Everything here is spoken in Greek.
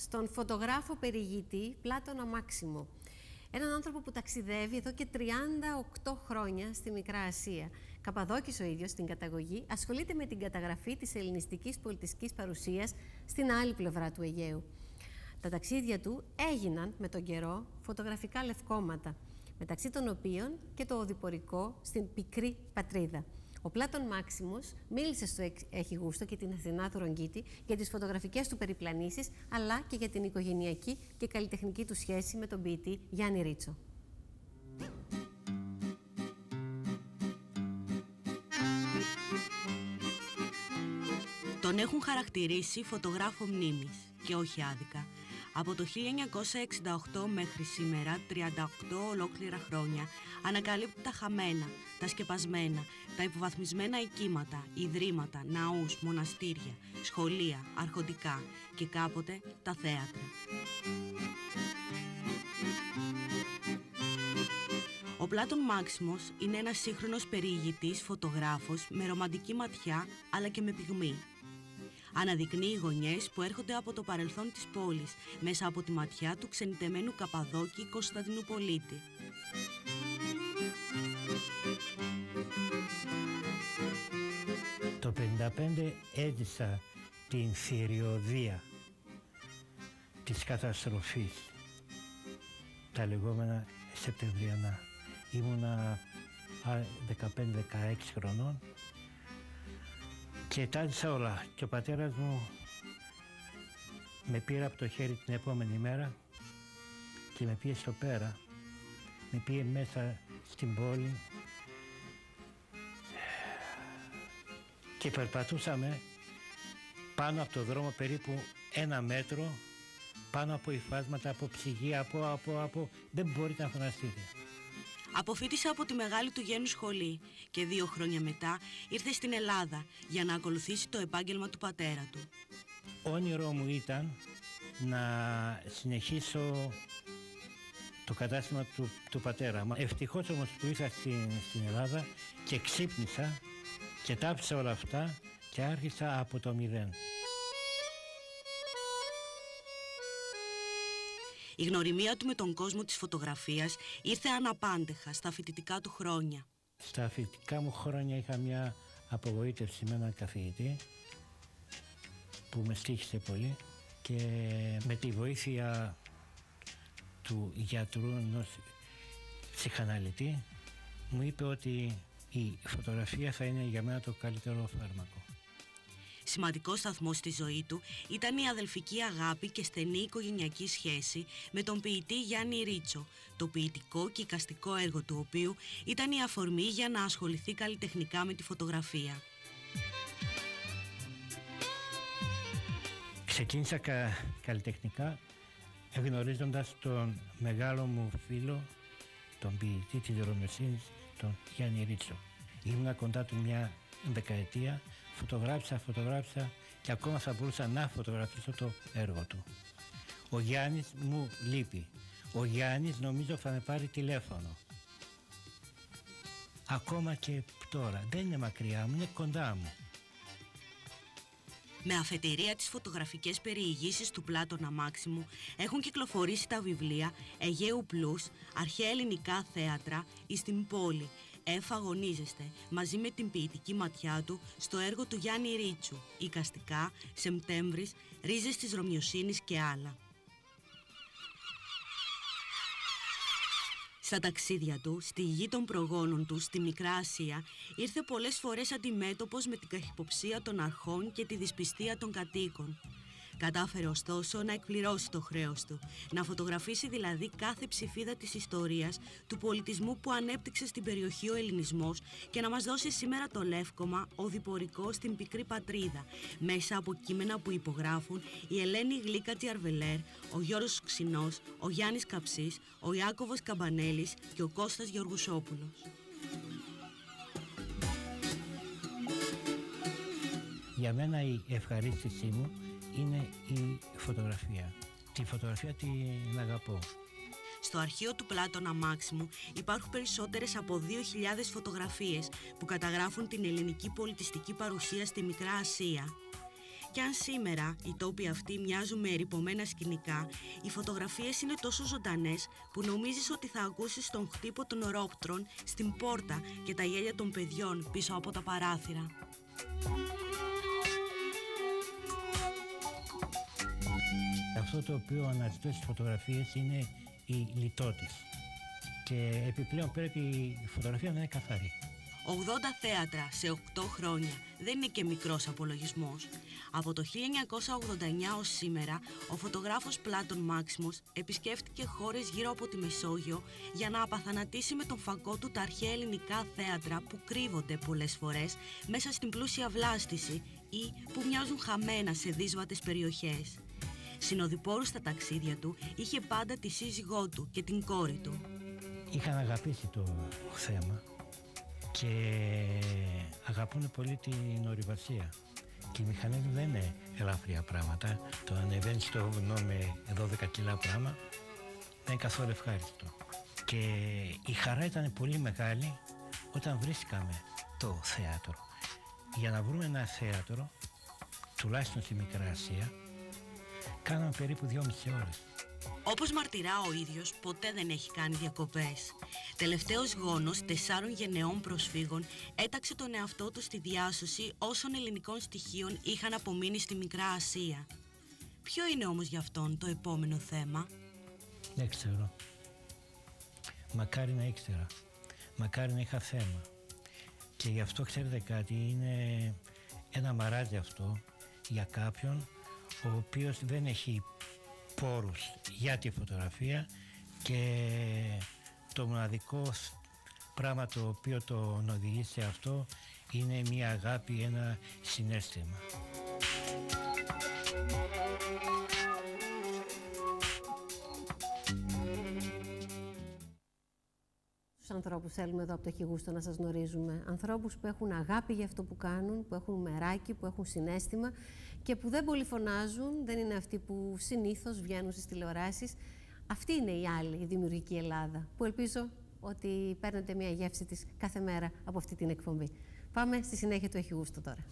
στον φωτογράφο περιηγητή Πλάτωνα Μάξιμο. Έναν άνθρωπο που ταξιδεύει εδώ και 38 χρόνια στη Μικρά Ασία. Καπαδόκης ο ίδιος στην καταγωγή, ασχολείται με την καταγραφή της ελληνιστικής πολιτιστικής παρουσίας στην άλλη πλευρά του Αιγαίου. Τα ταξίδια του έγιναν με τον καιρό φωτογραφικά λευκώματα, μεταξύ των οποίων και το οδηπορικό στην Πικρή Πατρίδα. Ο Πλάτων Μάξιμος μίλησε στο Έχει Γούστο και την Αθηνά Θωρογγίτη για τις φωτογραφικές του περιπλανήσεις, αλλά και για την οικογενειακή και καλλιτεχνική του σχέση με τον ποιητή Γιάννη Ρίτσο. Τον έχουν χαρακτηρίσει φωτογράφο μνήμης και όχι άδικα. Από το 1968 μέχρι σήμερα, 38 ολόκληρα χρόνια, ανακαλύπτει τα χαμένα, τα σκεπασμένα, τα υποβαθμισμένα οικίματα, ιδρύματα, ναούς, μοναστήρια, σχολεία, αρχοντικά και κάποτε τα θέατρα. Ο Πλάτων Μάξιμος είναι ένας σύγχρονος περιηγητής φωτογράφος με ρομαντική ματιά αλλά και με πυγμή. Αναδεικνύει γωνιές που έρχονται από το παρελθόν της πόλης μέσα από τη ματιά του ξενιτεμένου Καπαδόκη Κωνσταντινουπολίτη. Το 1955 έζησα την θηριωδία της καταστροφής, τα λεγόμενα Σεπτεμβριανά. Ήμουνα 15-16 χρονών και τα έζησα όλα. Και ο πατέρας μου με πήρε από το χέρι την επόμενη μέρα και με πήγε στο πέρα, με πήγε μέσα στην πόλη και περπατούσαμε πάνω από το δρόμο περίπου 1 μέτρο, πάνω από υφάσματα, από ψυγή, δεν μπορείτε να φανταστείτε. Αποφοίτησε από τη μεγάλη του γένου σχολή και 2 χρόνια μετά ήρθε στην Ελλάδα για να ακολουθήσει το επάγγελμα του πατέρα του. Όνειρό μου ήταν να συνεχίσω το κατάστημα του πατέρα μου. Ευτυχώς όμως που ήρθα στην Ελλάδα και ξύπνησα και τα άφησα όλα αυτά και άρχισα από το 0. Η γνωριμία του με τον κόσμο της φωτογραφίας ήρθε αναπάντεχα στα φοιτητικά του χρόνια. Στα φοιτητικά μου χρόνια είχα μια απογοήτευση με έναν καθηγητή που με στοίχισε πολύ και με τη βοήθεια του γιατρού, ενός ψυχαναλυτή, μου είπε ότι η φωτογραφία θα είναι για μένα το καλύτερο φάρμακο. Σημαντικός σταθμός στη ζωή του ήταν η αδελφική αγάπη και στενή οικογενειακή σχέση με τον ποιητή Γιάννη Ρίτσο, το ποιητικό και εικαστικό έργο του οποίου ήταν η αφορμή για να ασχοληθεί καλλιτεχνικά με τη φωτογραφία. Ξεκίνησα καλλιτεχνικά γνωρίζοντας τον μεγάλο μου φίλο, τον ποιητή της Ρωμιοσύνης, τον Γιάννη Ρίτσο. Ήμουνα κοντά του μια δεκαετία, φωτογράφησα και ακόμα θα μπορούσα να φωτογραφίσω το έργο του. Ο Γιάννης μου λείπει. Ο Γιάννης νομίζω θα με πάρει τηλέφωνο. Ακόμα και τώρα, δεν είναι μακριά μου, είναι κοντά μου. Με αφετηρία τις φωτογραφικές περιηγήσεις του Πλάτωνα Μάξιμου έχουν κυκλοφορήσει τα βιβλία Αιγαίου Πλούς, Αρχαία Ελληνικά Θέατρα, «Εις την πόλη», «Εφαγωνίζεστε» μαζί με την ποιητική ματιά του στο έργο του Γιάννη Ρίτσου, «Εικαστικά», «Σεπτέμβρης», «Ρίζες της Ρωμιοσύνης» και άλλα. Στα ταξίδια του, στη γη των προγόνων του, στη Μικρά Ασία, ήρθε πολλές φορές αντιμέτωπος με την καχυποψία των αρχών και τη δυσπιστία των κατοίκων. Κατάφερε ωστόσο να εκπληρώσει το χρέος του, να φωτογραφίσει δηλαδή κάθε ψηφίδα της ιστορίας, του πολιτισμού που ανέπτυξε στην περιοχή ο ελληνισμός και να μας δώσει σήμερα το λεύκομα οδηπορικό στην Πικρή Πατρίδα, μέσα από κείμενα που υπογράφουν η Ελένη Γλύκατη Αρβελέρ, ο Γιώργος Ξινός, ο Γιάννης Καψής, ο Ιάκωβος Καμπανέλης και ο Κώστας Γεωργουσόπουλος. Για μένα η ευχαρίστησή μου είναι η φωτογραφία. Τη φωτογραφία την αγαπώ. Στο αρχείο του Πλάτωνα Μάξιμου υπάρχουν περισσότερες από 2.000 φωτογραφίες που καταγράφουν την ελληνική πολιτιστική παρουσία στη Μικρά Ασία. κι αν σήμερα οι τόποι αυτοί μοιάζουν με ερειπωμένα σκηνικά, οι φωτογραφίες είναι τόσο ζωντανές που νομίζεις ότι θα ακούσεις τον χτύπο των ορόπτρων στην πόρτα και τα γέλια των παιδιών πίσω από τα παράθυρα. Αυτό το οποίο αναζητώ στις φωτογραφίες είναι η λιτότης. Και επιπλέον πρέπει η φωτογραφία να είναι καθαρή. 80 θέατρα σε 8 χρόνια δεν είναι και μικρός απολογισμός. Από το 1989 ως σήμερα, ο φωτογράφος Πλάτων Μάξιμος επισκέφτηκε χώρες γύρω από τη Μεσόγειο για να απαθανατήσει με τον φακό του τα αρχαία ελληνικά θέατρα που κρύβονται πολλές φορές μέσα στην πλούσια βλάστηση ή που μοιάζουν χαμένα σε δύσβατες περιοχές. Συνοδοιπόρους στα ταξίδια του είχε πάντα τη σύζυγό του και την κόρη του. Είχαν αγαπήσει το θέμα και αγαπούν πολύ την ορειβασία. Και οι μηχανές δεν είναι ελαφριά πράγματα. Το να ανεβαίνεις στο βουνό με 12 κιλά πράγμα δεν είναι καθόλου ευχάριστο. Και η χαρά ήταν πολύ μεγάλη όταν βρίσκαμε το θέατρο. Για να βρούμε ένα θέατρο, τουλάχιστον στη Μικρά Ασία, κάναμε περίπου 2,5 ώρες. Όπως μαρτυρά ο ίδιος, ποτέ δεν έχει κάνει διακοπές. Τελευταίος γόνος 4 γενναιών προσφύγων έταξε τον εαυτό του στη διάσωση όσων ελληνικών στοιχείων είχαν απομείνει στη Μικρά Ασία. Ποιο είναι όμως για αυτόν το επόμενο θέμα? Δεν ξέρω. Μακάρι να ήξερα. Μακάρι να είχα θέμα. Και γι' αυτό ξέρετε κάτι, είναι ένα μαράζι αυτό για κάποιον ο οποίος δεν έχει πόρους για τη φωτογραφία και το μοναδικό πράγμα το οποίο τον οδηγεί σε αυτό είναι μια αγάπη, ένα συναίσθημα. Τους ανθρώπους θέλουμε εδώ από το Χιγούστο να σας γνωρίζουμε. Ανθρώπους που έχουν αγάπη για αυτό που κάνουν, που έχουν μεράκι, που έχουν συναίσθημα και που δεν πολυφωνάζουν, δεν είναι αυτοί που συνήθως βγαίνουν στις τηλεοράσεις. Αυτή είναι η άλλη, η δημιουργική Ελλάδα, που ελπίζω ότι παίρνετε μια γεύση της κάθε μέρα από αυτή την εκπομπή. Πάμε στη συνέχεια του Χιγούστο τώρα.